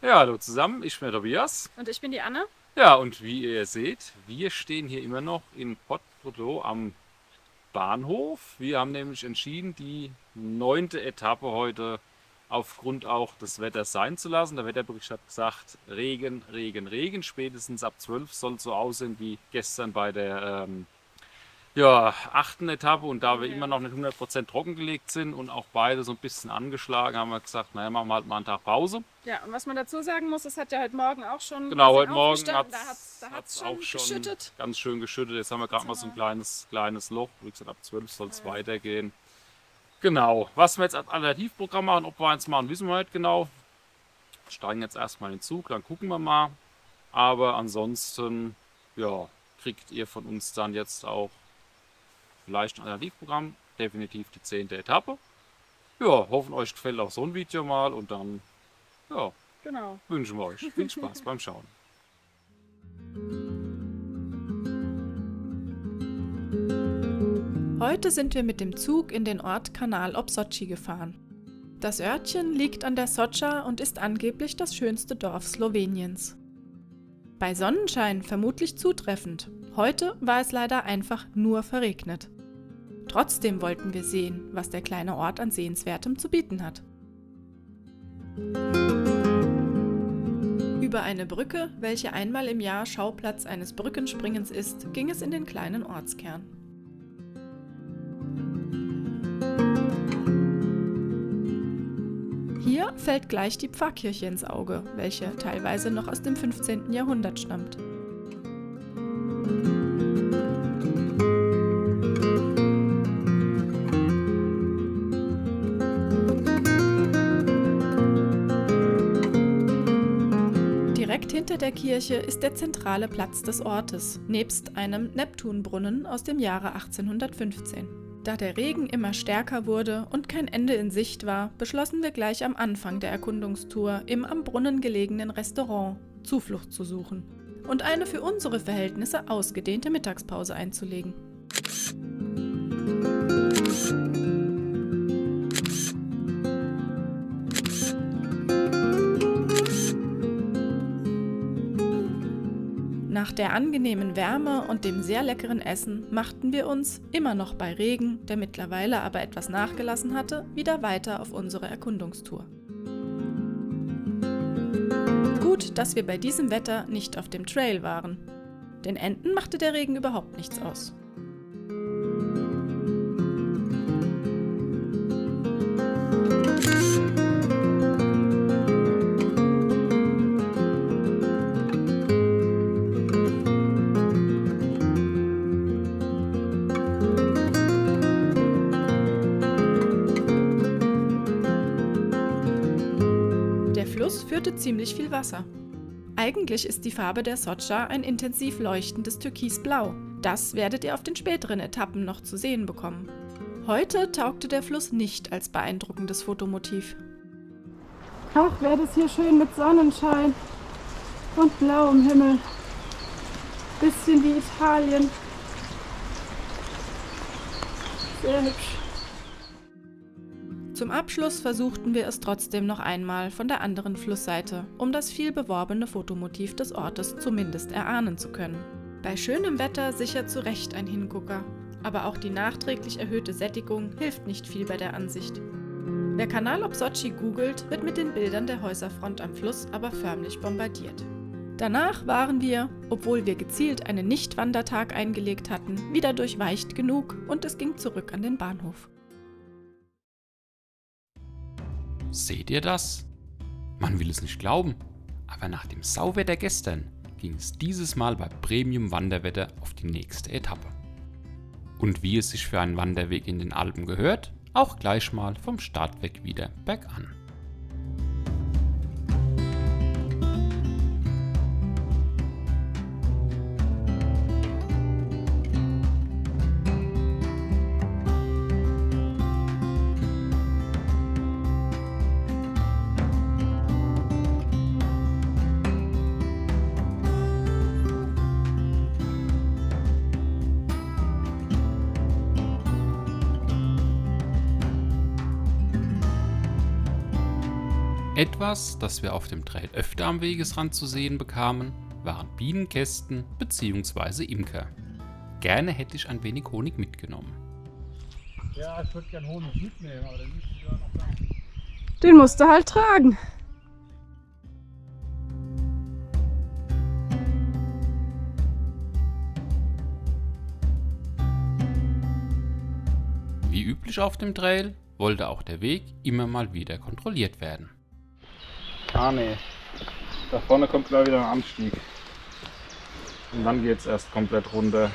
Ja, hallo zusammen, ich bin der Tobias. Und ich bin die Anne. Ja, und wie ihr seht, wir stehen hier immer noch in Port-Bordeaux am Bahnhof. Wir haben nämlich entschieden, die neunte Etappe heute aufgrund auch des Wetters sein zu lassen. Der Wetterbericht hat gesagt, Regen, Regen, Regen. Spätestens ab 12 soll es so aussehen wie gestern bei der achten Etappe. Und da wir immer Ja. noch nicht 100% trockengelegt sind und auch beide so ein bisschen angeschlagen, haben wir gesagt, naja, machen wir halt mal einen Tag Pause. Ja, und was man dazu sagen muss, es hat ja heute Morgen auch schon, wir Genau, sind heute Morgen aufgestanden, hat da hat's, da hat's es auch schon schon geschüttet. ganz schön geschüttet. Jetzt haben wir Jetzt gerade mal haben so ein wir, kleines Loch. Wie gesagt, ab 12 soll es ja. weitergehen. Genau. Was wir jetzt als Alternativprogramm machen, ob wir eins machen, wissen wir nicht genau. Steigen jetzt erstmal in den Zug, dann gucken wir mal. Aber ansonsten, ja, kriegt ihr von uns dann jetzt auch vielleicht ein Alternativprogramm. Definitiv die zehnte Etappe. Ja, hoffen euch gefällt auch so ein Video mal und dann, ja, Genau. wünschen wir euch viel Spaß beim Schauen. Heute sind wir mit dem Zug in den Ort Canal ob Sochi gefahren. Das Örtchen liegt an der Socha und ist angeblich das schönste Dorf Sloweniens. Bei Sonnenschein vermutlich zutreffend. Heute war es leider einfach nur verregnet. Trotzdem wollten wir sehen, was der kleine Ort an Sehenswertem zu bieten hat. Über eine Brücke, welche einmal im Jahr Schauplatz eines Brückenspringens ist, ging es in den kleinen Ortskern. Hier fällt gleich die Pfarrkirche ins Auge, welche teilweise noch aus dem 15. Jahrhundert stammt. Direkt hinter der Kirche ist der zentrale Platz des Ortes, nebst einem Neptunbrunnen aus dem Jahre 1815. Da der Regen immer stärker wurde und kein Ende in Sicht war, beschlossen wir gleich am Anfang der Erkundungstour im am Brunnen gelegenen Restaurant Zuflucht zu suchen und eine für unsere Verhältnisse ausgedehnte Mittagspause einzulegen. Nach der angenehmen Wärme und dem sehr leckeren Essen machten wir uns, immer noch bei Regen, der mittlerweile aber etwas nachgelassen hatte, wieder weiter auf unsere Erkundungstour. Gut, dass wir bei diesem Wetter nicht auf dem Trail waren. Den Enten machte der Regen überhaupt nichts aus. Der Fluss führte ziemlich viel Wasser. Eigentlich ist die Farbe der Socha ein intensiv leuchtendes Türkisblau. Das werdet ihr auf den späteren Etappen noch zu sehen bekommen. Heute taugte der Fluss nicht als beeindruckendes Fotomotiv. Ach, wäre das hier schön mit Sonnenschein und blauem Himmel. Bisschen wie Italien. Sehr hübsch. Zum Abschluss versuchten wir es trotzdem noch einmal von der anderen Flussseite, um das viel beworbene Fotomotiv des Ortes zumindest erahnen zu können. Bei schönem Wetter sicher zu Recht ein Hingucker, aber auch die nachträglich erhöhte Sättigung hilft nicht viel bei der Ansicht. Wer Canal ob Sochi googelt, wird mit den Bildern der Häuserfront am Fluss aber förmlich bombardiert. Danach waren wir, obwohl wir gezielt einen Nicht-Wandertag eingelegt hatten, wieder durchweicht genug und es ging zurück an den Bahnhof. Seht ihr das? Man will es nicht glauben, aber nach dem Sauwetter gestern ging es dieses Mal bei Premium Wanderwetter auf die nächste Etappe. Und wie es sich für einen Wanderweg in den Alpen gehört, auch gleich mal vom Start weg wieder bergan. Etwas, das wir auf dem Trail öfter am Wegesrand zu sehen bekamen, waren Bienenkästen bzw. Imker. Gerne hätte ich ein wenig Honig mitgenommen. Ja, ich würde gerne Honig mitnehmen, aber dann müsste ich ja noch da. Den musst du halt tragen. Wie üblich auf dem Trail wollte auch der Weg immer mal wieder kontrolliert werden. Ah ne, da vorne kommt gleich wieder ein Anstieg. Und dann geht es erst komplett runter.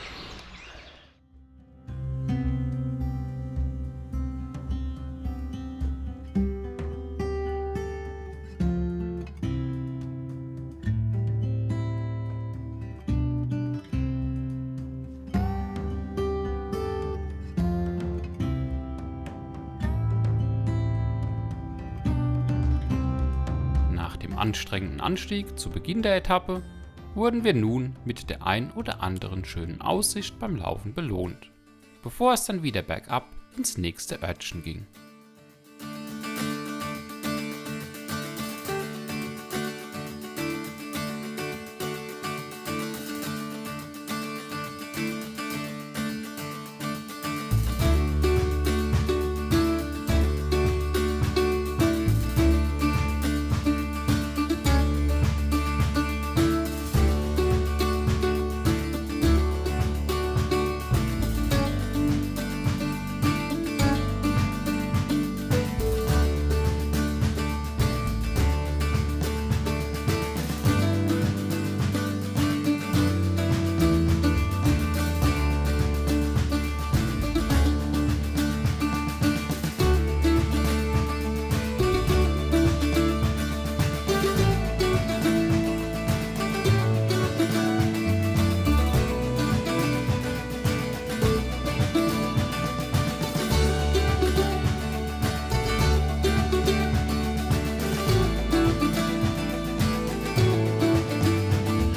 Nach dem anstrengenden Anstieg zu Beginn der Etappe wurden wir nun mit der ein oder anderen schönen Aussicht beim Laufen belohnt, bevor es dann wieder bergab ins nächste Örtchen ging.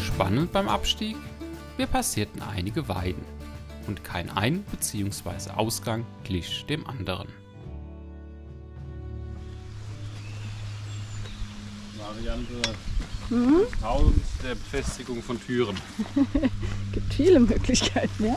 Spannend beim Abstieg: Wir passierten einige Weiden und kein Ein- bzw. Ausgang glich dem anderen. Variante Mhm. 1000 der Befestigung von Türen. Gibt viele Möglichkeiten, ja.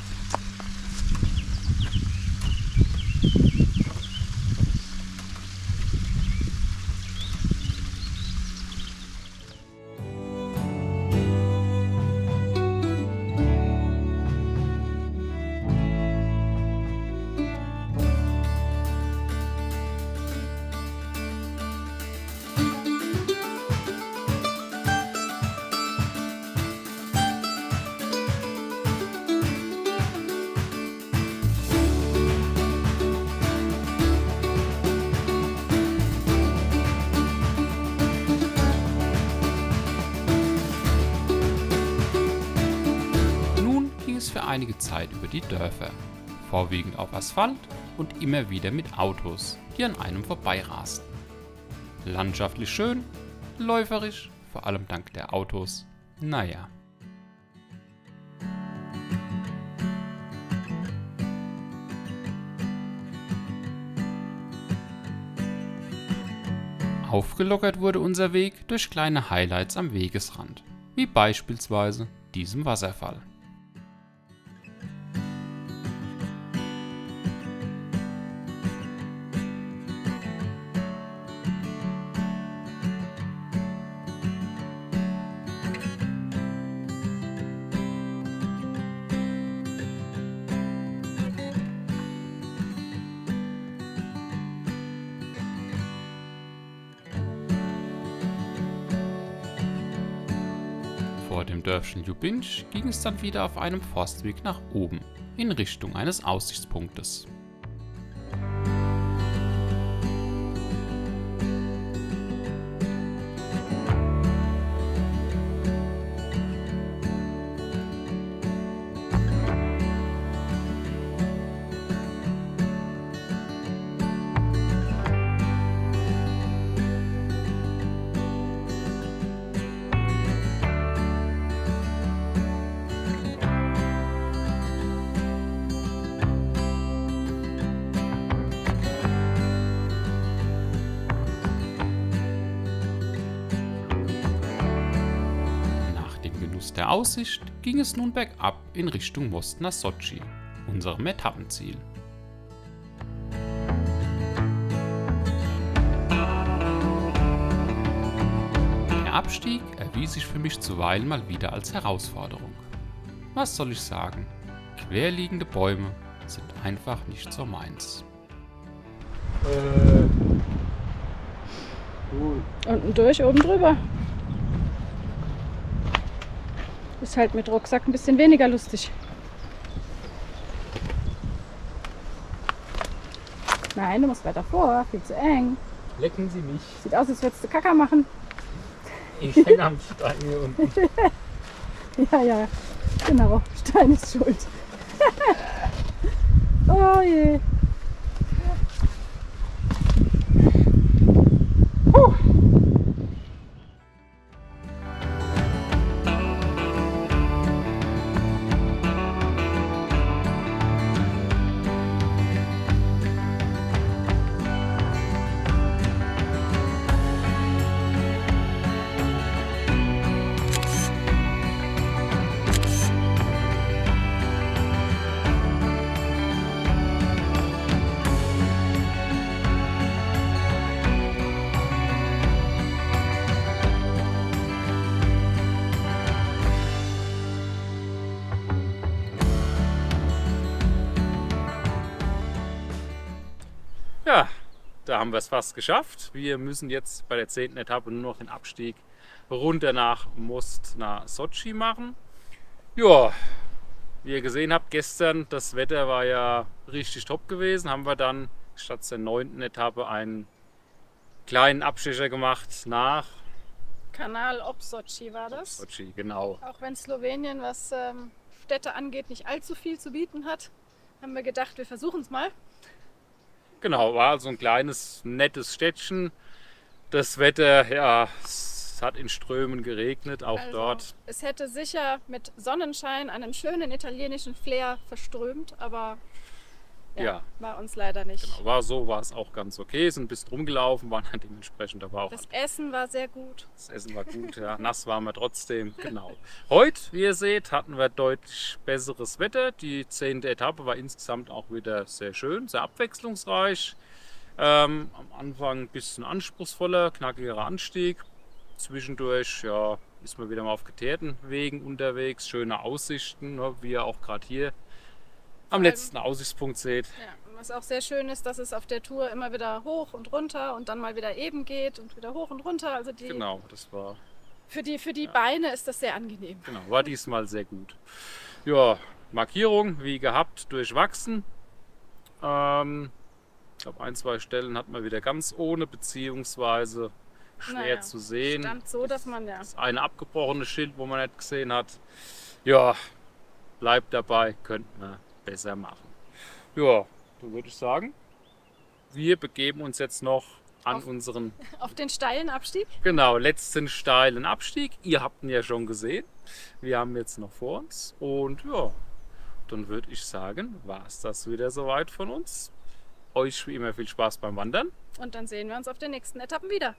Für einige Zeit über die Dörfer, vorwiegend auf Asphalt und immer wieder mit Autos, die an einem vorbeirasten. Landschaftlich schön, läuferisch, vor allem dank der Autos, naja. Aufgelockert wurde unser Weg durch kleine Highlights am Wegesrand, wie beispielsweise diesem Wasserfall. Vor dem Dörfchen Ljubinj ging es dann wieder auf einem Forstweg nach oben, in Richtung eines Aussichtspunktes. Genuss der Aussicht ging es nun bergab in Richtung Mostna Sochi, unserem Etappenziel. Der Abstieg erwies sich für mich zuweilen mal wieder als Herausforderung. Was soll ich sagen? Querliegende Bäume sind einfach nicht so meins. Unten durch, oben drüber. Ist halt mit Rucksack ein bisschen weniger lustig. Nein, du musst weiter vor, viel zu eng. Lecken Sie mich. Sieht aus, als würdest du Kacker machen. Ich hänge am Stein hier unten. Ja, genau. Stein ist schuld. Oh je. Puh. Ja, da haben wir es fast geschafft. Wir müssen jetzt bei der 10. Etappe nur noch den Abstieg runter nach Mostna Sochi machen. Ja, wie ihr gesehen habt, gestern das Wetter war ja richtig top gewesen. Haben wir dann statt der 9. Etappe einen kleinen Abstecher gemacht nach Kanal ob Sochi war das. Sochi, genau. Auch wenn Slowenien, was Städte angeht, nicht allzu viel zu bieten hat, haben wir gedacht, wir versuchen es mal. Genau, war also ein kleines, nettes Städtchen. Das Wetter, ja, es hat in Strömen geregnet, auch Also, dort. Es hätte sicher mit Sonnenschein einen schönen italienischen Flair verströmt, aber Ja. war uns leider nicht. Genau, war es auch ganz okay. Sind ein bisschen rumgelaufen, waren dann dementsprechend aber auch. Das Essen war sehr gut. Das Essen war gut, ja. Nass waren wir trotzdem, genau. Heute, wie ihr seht, hatten wir deutlich besseres Wetter. Die 10. Etappe war insgesamt auch wieder sehr schön, sehr abwechslungsreich. Am Anfang ein bisschen anspruchsvoller, knackigerer Anstieg. Zwischendurch, ja, ist man wieder mal auf geteerten Wegen unterwegs. Schöne Aussichten, ne, wie ihr auch gerade hier am letzten Aussichtspunkt seht. Ja, und was auch sehr schön ist, dass es auf der Tour immer wieder hoch und runter und dann mal wieder eben geht und wieder hoch und runter. Also Genau, das war für die Beine ist das sehr angenehm. Genau, war diesmal sehr gut. Ja, Markierung wie gehabt durchwachsen. Ich glaube, ein, zwei Stellen hat man wieder ganz ohne, beziehungsweise schwer Naja, zu sehen. Stand so, dass man ja. Das eine abgebrochene Schild, wo man nicht gesehen hat. Ja, bleibt dabei, könnten wir besser machen. Ja, dann würde ich sagen, wir begeben uns jetzt noch an Auf- unseren Auf den steilen Abstieg. Genau, letzten steilen Abstieg. Ihr habt ihn ja schon gesehen. Wir haben jetzt noch vor uns. Und ja, dann würde ich sagen, war es das wieder soweit von uns. Euch wie immer viel Spaß beim Wandern. Und dann sehen wir uns auf den nächsten Etappen wieder.